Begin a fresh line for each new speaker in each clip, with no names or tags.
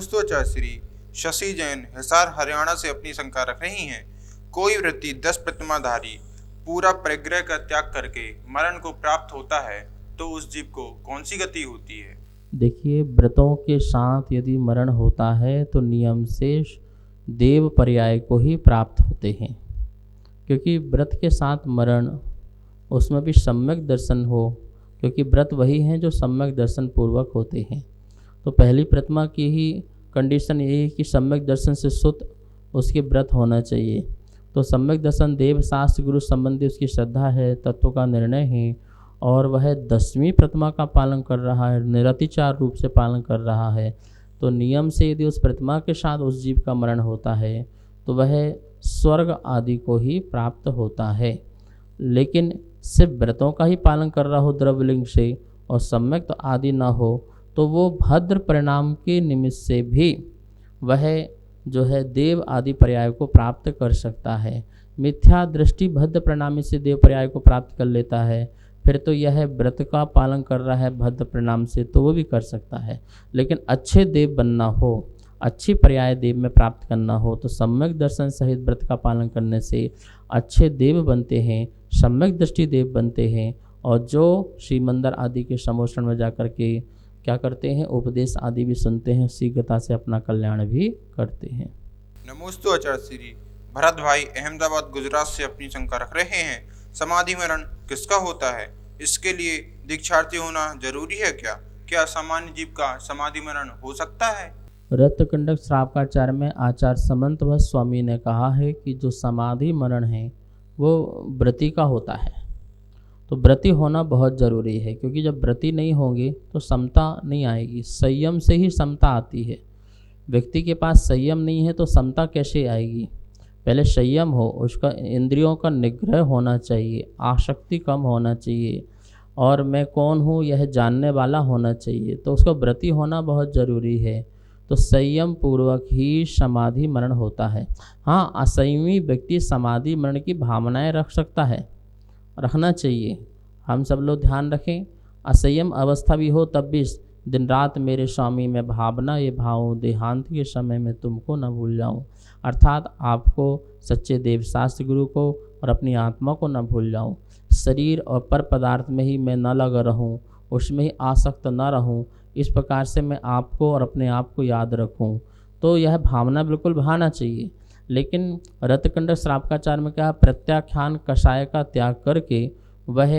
नमोस्तोचा श्री शशि जैन हिसार हरियाणा से अपनी शंका रख रही हैं। कोई व्यक्ति 10 प्रतिमाधारी पूरा परिग्रह का त्याग करके मरण को प्राप्त होता है तो उस जीव को कौन सी गति होती है?
देखिए, व्रतों के साथ यदि मरण होता है तो नियम से देव पर्याय को ही प्राप्त होते हैं, क्योंकि व्रत के साथ मरण, उसमें भी सम्यक दर्शन हो, क्योंकि व्रत वही हैं जो सम्यक दर्शन पूर्वक होते हैं। तो पहली प्रतिमा की ही कंडीशन यही है कि सम्यक दर्शन से शुद्ध उसके व्रत होना चाहिए। तो सम्यक दर्शन देव शास्त्र गुरु संबंधी उसकी श्रद्धा है, तत्व का निर्णय है, और वह 10वीं प्रतिमा का पालन कर रहा है, निरतिचार रूप से पालन कर रहा है। तो नियम से यदि उस प्रतिमा के साथ उस जीव का मरण होता है तो वह स्वर्ग आदि को ही प्राप्त होता है। लेकिन सिर्फ व्रतों का ही पालन कर रहा हो द्रव्यलिंग से और सम्यक तो आदि ना हो तो वो भद्र परिणाम के निमित्त से भी वह जो है देव आदि पर्याय को प्राप्त कर सकता है। मिथ्या दृष्टि भद्र परिणामी से देव पर्याय को प्राप्त कर लेता है, फिर तो यह व्रत का पालन कर रहा है भद्र परिणाम से तो वो भी कर सकता है। लेकिन अच्छे देव बनना हो, अच्छी पर्याय देव में प्राप्त करना हो तो सम्यक दर्शन सहित व्रत का पालन करने से अच्छे देव बनते हैं, सम्यक दृष्टि देव बनते हैं, और जो श्रीमंदिर आदि के समोषण में जाकर के क्या करते हैं, उपदेश आदि भी सुनते हैं, उसी गता से अपना कल्याण भी करते हैं।
नमोस्तु आचार्य श्री भरत भाई अहमदाबाद गुजरात से अपनी शंका रख रहे हैं। समाधि मरण किसका होता है? इसके लिए दीक्षार्थी होना जरूरी है क्या? क्या सामान्य जीव का समाधि मरण हो सकता है?
रत्नकुंडक श्रावकाचार्य में आचार्य समंत भट्ट स्वामी ने कहा है कि जो समाधि मरण है वो व्रती का होता है। तो व्रती होना बहुत ज़रूरी है, क्योंकि जब व्रती नहीं होंगे तो समता नहीं आएगी। संयम से ही समता आती है। व्यक्ति के पास संयम नहीं है तो समता कैसे आएगी? पहले संयम हो, उसका इंद्रियों का निग्रह होना चाहिए, आसक्ति कम होना चाहिए, और मैं कौन हूँ यह जानने वाला होना चाहिए। तो उसका व्रती होना बहुत ज़रूरी है। तो संयम पूर्वक ही समाधि मरण होता है। हाँ, असंयमी व्यक्ति समाधि मरण की भावनाएं रख सकता है, रखना चाहिए। हम सब लोग ध्यान रखें, असंयम अवस्था भी हो तब भी दिन रात मेरे स्वामी में भावना ये भाव देहांत के समय में तुमको न भूल जाऊं, अर्थात आपको सच्चे देवशास्त्र गुरु को और अपनी आत्मा को न भूल जाऊं। शरीर और पर पदार्थ में ही मैं न लगा रहूं, उसमें ही आसक्त न रहूं, इस प्रकार से मैं आपको और अपने आप को याद रखूं। तो यह भावना बिल्कुल भाना चाहिए। लेकिन रत्नकुंडक श्रावकाचार्य में कहा, प्रत्याख्यान कषाय का त्याग करके वह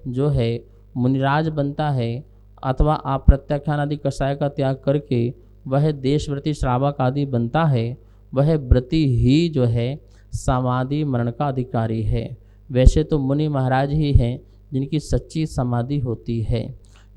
जो है मुनिराज बनता है, अथवा आप प्रत्याख्यान आदि कषाय का त्याग करके वह देशव्रती श्रावक आदि बनता है, वह व्रती ही जो है समाधि मरण का अधिकारी है। वैसे तो मुनि महाराज ही हैं जिनकी सच्ची समाधि होती है।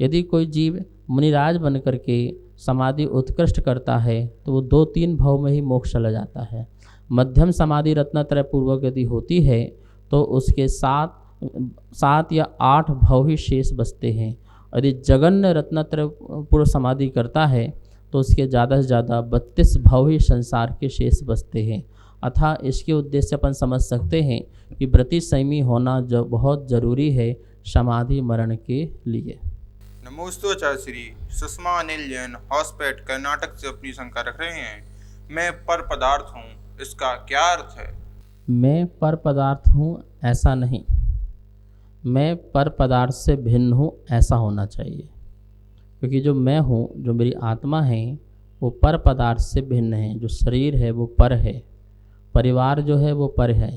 यदि कोई जीव मुनिराज बन करके समाधि उत्कृष्ट करता है तो वो 2-3 भाव में ही मोक्ष चला जाता है। मध्यम समाधि रत्नत्रय पूर्वक यदि होती है तो उसके 7 या 8 भाव ही शेष बचते हैं। यदि जगन्य रत्नत्रय पूर्व समाधि करता है तो उसके ज़्यादा से ज़्यादा 32 भाव ही संसार के शेष बचते हैं। अतः इसके उद्देश्य अपन समझ सकते हैं कि व्रती संयमी होना जो बहुत ज़रूरी है समाधि मरण के लिए।
नमोस्तु आचार्य श्री सुषमा अनिल जैन हॉस्पेट कर्नाटक से अपनी शंका रख रहे हैं। मैं पर पदार्थ हूँ, इसका क्या अर्थ है?
मैं पर पदार्थ हूँ ऐसा नहीं, मैं पर पदार्थ से भिन्न हूँ ऐसा होना चाहिए। क्योंकि जो मैं हूँ, जो मेरी आत्मा है, वो पर पदार्थ से भिन्न है। जो शरीर है वो पर है, परिवार जो है वो पर है,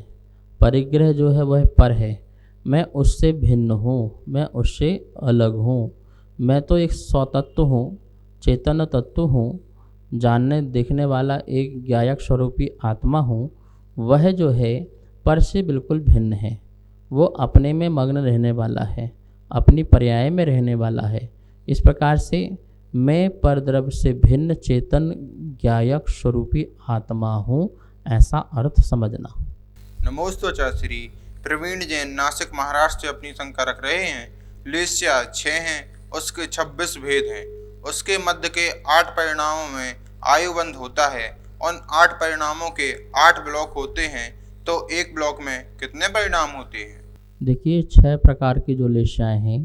परिग्रह जो है वह पर है। मैं उससे भिन्न हूँ, मैं उससे अलग हूँ। मैं तो एक स्वतत्व हूँ, चेतन तत्व हूँ, जानने देखने वाला एक ज्ञायक स्वरूपी आत्मा हूँ। वह जो है पर से बिल्कुल भिन्न है। वो अपने में मग्न रहने वाला है, अपनी पर्याय में रहने वाला है। इस प्रकार से मैं परद्रव्य से भिन्न चेतन ज्ञायक स्वरूपी आत्मा हूँ, ऐसा अर्थ समझना।
नमोस्तु आचार्य श्री प्रवीण जैन नासिक महाराष्ट्र से अपनी शंका रख रहे हैं। लेस्या 6 हैं, उसके 26 भेद हैं। उसके मध्य के 8 परिणामों में आयुबंध होता है। उन 8 परिणामों के 8 ब्लॉक होते हैं, तो एक ब्लॉक में कितने परिणाम होते हैं?
देखिए, 6 प्रकार की जो लेस्याएँ हैं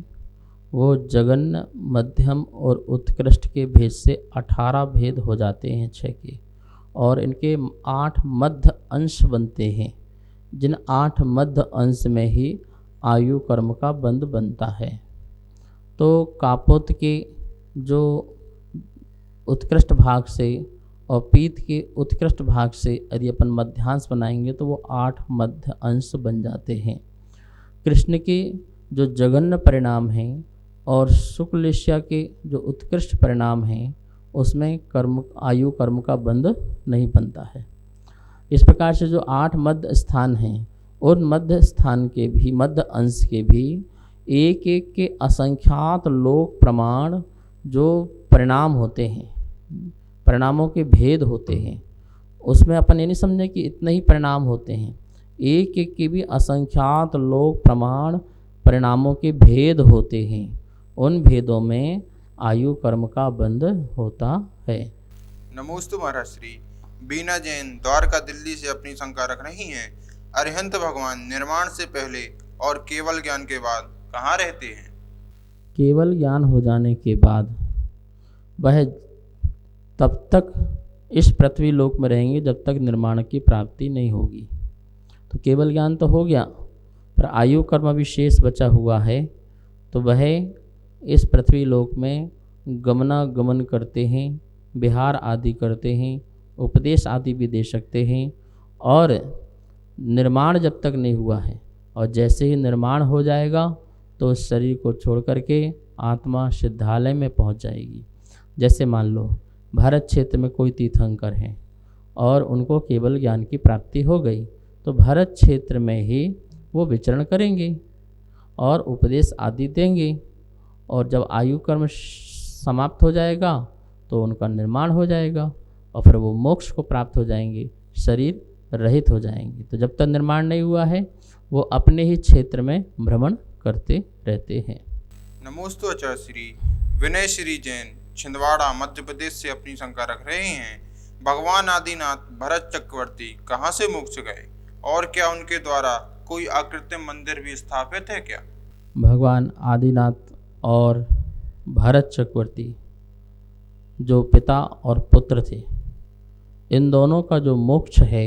वो जघन्य, मध्यम और उत्कृष्ट के भेद से 18 भेद हो जाते हैं 6 के, और इनके 8 मध्य अंश बनते हैं, जिन 8 मध्य अंश में ही आयु कर्म का बंध बनता है। तो कापोत के जो उत्कृष्ट भाग से और पीत के उत्कृष्ट भाग से यदि अपन मध्यांश बनाएंगे तो वो 8 मध्य अंश बन जाते हैं। कृष्ण के जो जघन्य परिणाम हैं और शुक्लेश्या के जो उत्कृष्ट परिणाम हैं उसमें कर्म आयु कर्म का बंध नहीं बनता है। इस प्रकार से जो 8 मध्य स्थान हैं उन मध्य स्थान के भी मध्य अंश के भी एक एक के असंख्यात लोक प्रमाण जो परिणाम होते हैं, परिणामों के भेद होते हैं, उसमें अपन ये नहीं समझे कि इतने ही परिणाम होते हैं, एक एक के भी असंख्यात लोक प्रमाण परिणामों के भेद होते हैं। उन भेदों में आयु कर्म का बंध होता है।
नमोस्तु महाराज श्री। बीना जैन द्वारका दिल्ली से अपनी शंका रख रही हैं। अरिहंत भगवान निर्माण से पहले और केवल ज्ञान के बाद कहाँ रहते हैं?
केवल ज्ञान हो जाने के बाद वह तब तक इस पृथ्वी लोक में रहेंगे जब तक निर्माण की प्राप्ति नहीं होगी। तो केवल ज्ञान तो हो गया, पर आयु कर्म भी शेष बचा हुआ है, तो वह इस पृथ्वी लोक में गमनागमन करते हैं, विहार आदि करते हैं, उपदेश आदि भी दे सकते हैं। और निर्माण जब तक नहीं हुआ है और जैसे ही निर्माण हो जाएगा तो उस शरीर को छोड़ करके आत्मा सिद्धालय में पहुंच जाएगी। जैसे मान लो भारत क्षेत्र में कोई तीर्थंकर हैं और उनको केवल ज्ञान की प्राप्ति हो गई, तो भारत क्षेत्र में ही वो विचरण करेंगे और उपदेश आदि देंगे, और जब आयु कर्म समाप्त हो जाएगा तो उनका निर्माण हो जाएगा और फिर वो मोक्ष को प्राप्त हो जाएंगे, शरीर रहित हो जाएंगे। तो जब तक निर्माण नहीं हुआ है वो अपने ही क्षेत्र में भ्रमण करते रहते हैं।
नमोस्तु आचार्य श्री। विनय श्री जैन छिंदवाड़ा मध्य प्रदेश से अपनी शंका रख रहे हैं। भगवान आदिनाथ भरत चक्रवर्ती कहाँ से मोक्ष गए और क्या उनके द्वारा कोई अकृत्रिम मंदिर भी स्थापित है क्या?
भगवान आदिनाथ और भरत चक्रवर्ती जो पिता और पुत्र थे, इन दोनों का जो मोक्ष है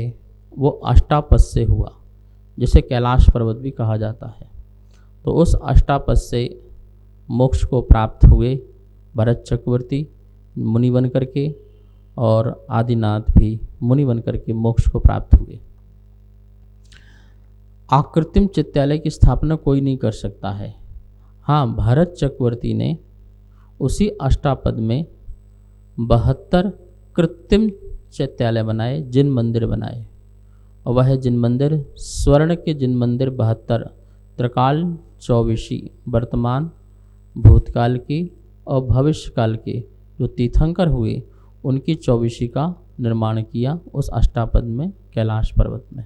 वो अष्टापद से हुआ, जिसे कैलाश पर्वत भी कहा जाता है। तो उस अष्टापद से मोक्ष को प्राप्त हुए भरत चक्रवर्ती मुनि बन करके, और आदिनाथ भी मुनि बन करके मोक्ष को प्राप्त हुए। आकृत्रिम चित्तालय की स्थापना कोई नहीं कर सकता है। हाँ, भरत चक्रवर्ती ने उसी अष्टापद में 72 कृत्रिम चित्तालय बनाए, जिन मंदिर बनाए, और वह जिन मंदिर स्वर्ण के जिन मंदिर 72 त्रिकाल 24 वर्तमान भूतकाल की और भविष्यकाल के जो तीर्थंकर हुए उनकी 24 का निर्माण किया उस अष्टापद में कैलाश पर्वत में।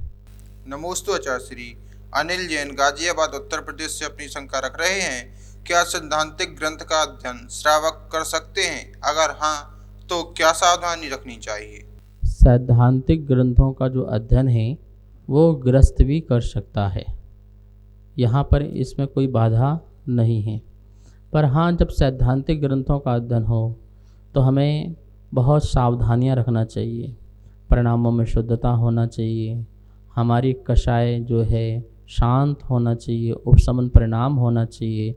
नमोस्तु आचार्य श्री। अनिल जैन गाजियाबाद उत्तर प्रदेश से अपनी शंका रख रहे हैं। क्या सैद्धांतिक ग्रंथ का अध्ययन श्रावक कर सकते हैं? अगर हाँ तो क्या सावधानी रखनी चाहिए?
सैद्धांतिक ग्रंथों का जो अध्ययन है वो गृहस्थ भी कर सकता है, यहाँ पर इसमें कोई बाधा नहीं है। पर हाँ, जब सैद्धांतिक ग्रंथों का अध्ययन हो तो हमें बहुत सावधानियाँ रखना चाहिए। परिणामों में शुद्धता होना चाहिए, हमारी कषाय जो है शांत होना चाहिए, उपशमन परिणाम होना चाहिए,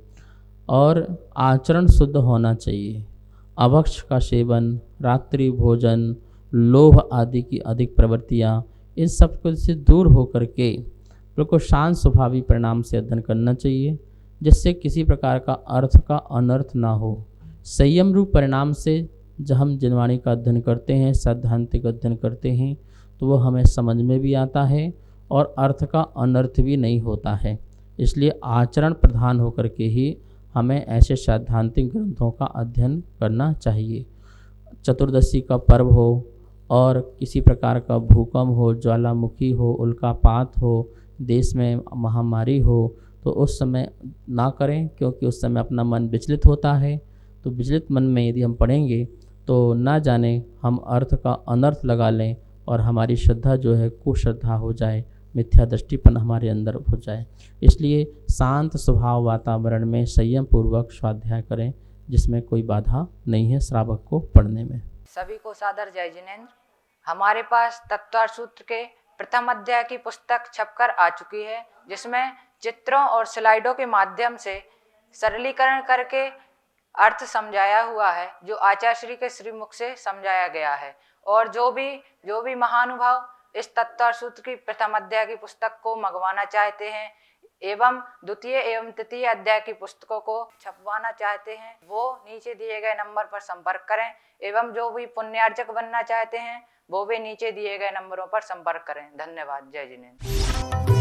और आचरण शुद्ध होना चाहिए। अभक्ष का सेवन, रात्रि भोजन, लोभ आदि की अधिक प्रवृत्तियाँ, इन सब कुछ से दूर होकर के बिल्कुल शांत स्वभावी परिणाम से अध्ययन करना चाहिए, जिससे किसी प्रकार का अर्थ का अनर्थ ना हो। संयम रूप परिणाम से जब हम जिनवाणी का अध्ययन करते हैं, सैद्धांतिक अध्ययन करते हैं, तो वो हमें समझ में भी आता है और अर्थ का अनर्थ भी नहीं होता है। इसलिए आचरण प्रधान होकर के ही हमें ऐसे सैद्धांतिक ग्रंथों का अध्ययन करना चाहिए। चतुर्दशी का पर्व हो और किसी प्रकार का भूकंप हो, ज्वालामुखी हो, उल्कापात हो, देश में महामारी हो, तो उस समय ना करें, क्योंकि उस समय अपना मन विचलित होता है। तो विचलित मन में यदि हम पढ़ेंगे तो ना जाने हम अर्थ का अनर्थ लगा लें और हमारी श्रद्धा जो है कुश्रद्धा हो जाए मिथ्या दृष्टिपन हमारे अंदर हो जाए। इसलिए शांत स्वभाव वातावरण में संयम पूर्वक स्वाध्याय करें, जिसमें कोई बाधा नहीं है श्रावक को पढ़ने में।
सभी को सादर जय जिनेंद्र। हमारे पास तत्वार्थ सूत्र के प्रथम अध्याय की पुस्तक छपकर आ चुकी है, जिसमें चित्रों और स्लाइडों के माध्यम से सरलीकरण करके अर्थ समझाया हुआ है, जो आचार्य श्री के श्रीमुख से समझाया गया है। और जो भी महानुभाव इस तत्वार्थ सूत्र की प्रथम अध्याय की पुस्तक को मंगवाना चाहते हैं एवं द्वितीय एवं तृतीय अध्याय की पुस्तकों को छपवाना चाहते हैं, वो नीचे दिए गए नंबर पर संपर्क करें। एवं जो भी पुण्यार्जक बनना चाहते हैं वो भी नीचे दिए गए नंबरों पर संपर्क करें। धन्यवाद। जय जिनेंद्र।